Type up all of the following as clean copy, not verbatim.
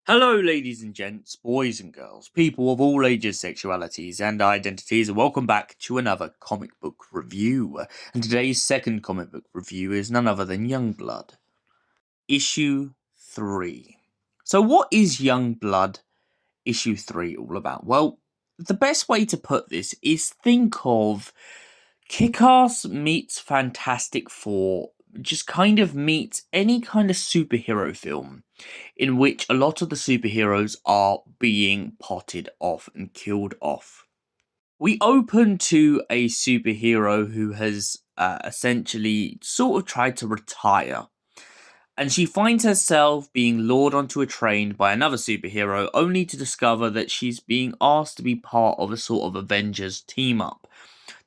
Hello, ladies and gents, boys and girls, people of all ages, sexualities, and identities, and welcome back to another comic book review. And today's second comic book review is none other than Youngblood, Issue 3. So, what is Youngblood Issue 3 all about? Well, the best way to put this is think of Kick-Ass meets Fantastic Four, just kind of meets any kind of superhero film in which a lot of the superheroes are being potted off and killed off. We open to a superhero who has essentially sort of tried to retire, and she finds herself being lured onto a train by another superhero only to discover that she's being asked to be part of a sort of Avengers team up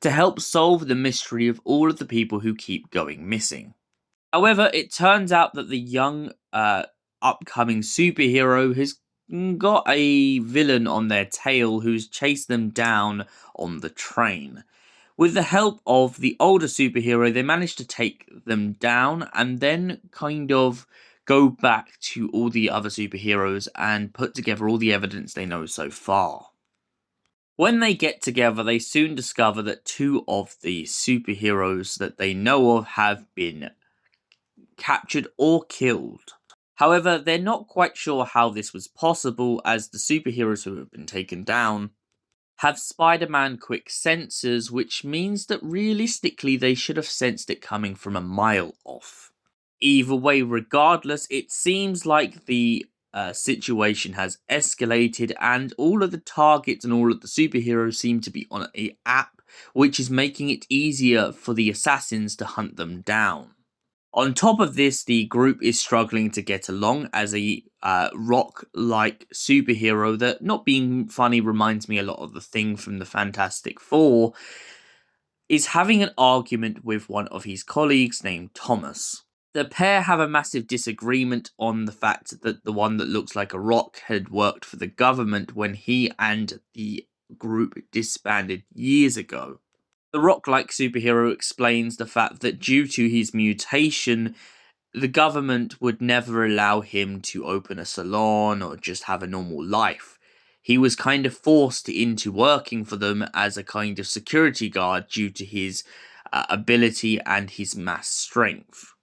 to help solve the mystery of all of the people who keep going missing. However, it turns out that the young upcoming superhero has got a villain on their tail who's chased them down on the train. With the help of the older superhero, they manage to take them down and then kind of go back to all the other superheroes and put together all the evidence they know so far. When they get together, they soon discover that two of the superheroes that they know of have been captured or killed. However, they're not quite sure how this was possible, as the superheroes who have been taken down have Spider-Man quick sensors, which means that realistically they should have sensed it coming from a mile off. Either way, regardless, it seems like the situation has escalated, and all of the targets and all of the superheroes seem to be on an app, which is making it easier for the assassins to hunt them down. On top of this, the group is struggling to get along as a rock-like superhero that, not being funny, reminds me a lot of the Thing from the Fantastic Four, is having an argument with one of his colleagues named Thomas. The pair have a massive disagreement on the fact that the one that looks like a rock had worked for the government when he and the group disbanded years ago. The rock-like superhero explains the fact that due to his mutation, the government would never allow him to open a salon or just have a normal life. He was kind of forced into working for them as a kind of security guard due to his ability and his mass strength.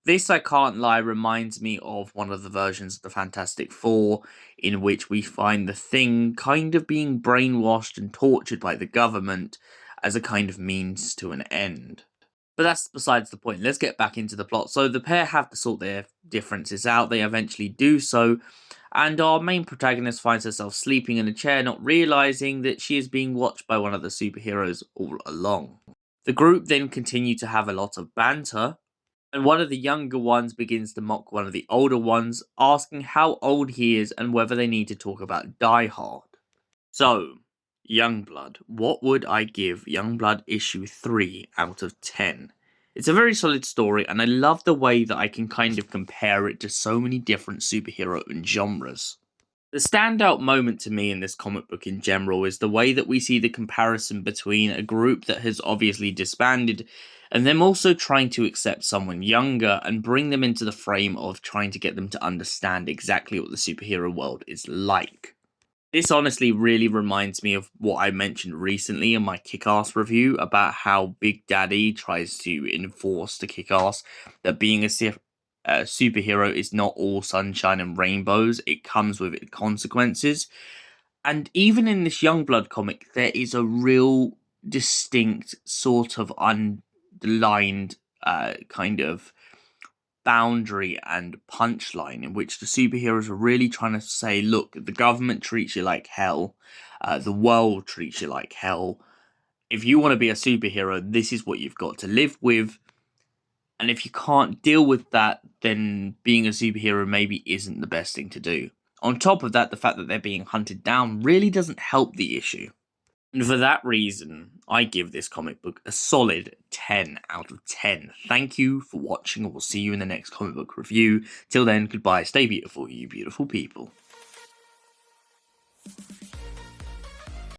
This, I can't lie, reminds me of one of the versions of the Fantastic Four in which we find the Thing kind of being brainwashed and tortured by the government as a kind of means to an end. But that's besides the point. Let's get back into the plot. So the pair have to sort their differences out. They eventually do so, and our main protagonist finds herself sleeping in a chair, not realizing that she is being watched by one of the superheroes all along. The group then continue to have a lot of banter, and one of the younger ones begins to mock one of the older ones, asking how old he is and whether they need to talk about Die Hard. So, Youngblood. What would I give Youngblood issue 3 out of 10? It's a very solid story, and I love the way that I can kind of compare it to so many different superhero and genres. The standout moment to me in this comic book in general is the way that we see the comparison between a group that has obviously disbanded and them also trying to accept someone younger and bring them into the frame of trying to get them to understand exactly what the superhero world is like. This honestly really reminds me of what I mentioned recently in my Kick-Ass review about how Big Daddy tries to enforce to Kick-Ass that being a superhero is not all sunshine and rainbows. It comes with consequences. And even in this Youngblood comic, there is a real distinct sort of underlined kind of boundary and punchline in which the superheroes are really trying to say, look, the government treats you like hell, the world treats you like hell. If you want to be a superhero, this is what you've got to live with. And if you can't deal with that, then being a superhero maybe isn't the best thing to do. On top of that, the fact that they're being hunted down really doesn't help the issue. And for that reason, I give this comic book a solid 10 out of 10. Thank you for watching, and we'll see you in the next comic book review. Till then, goodbye, stay beautiful, you beautiful people.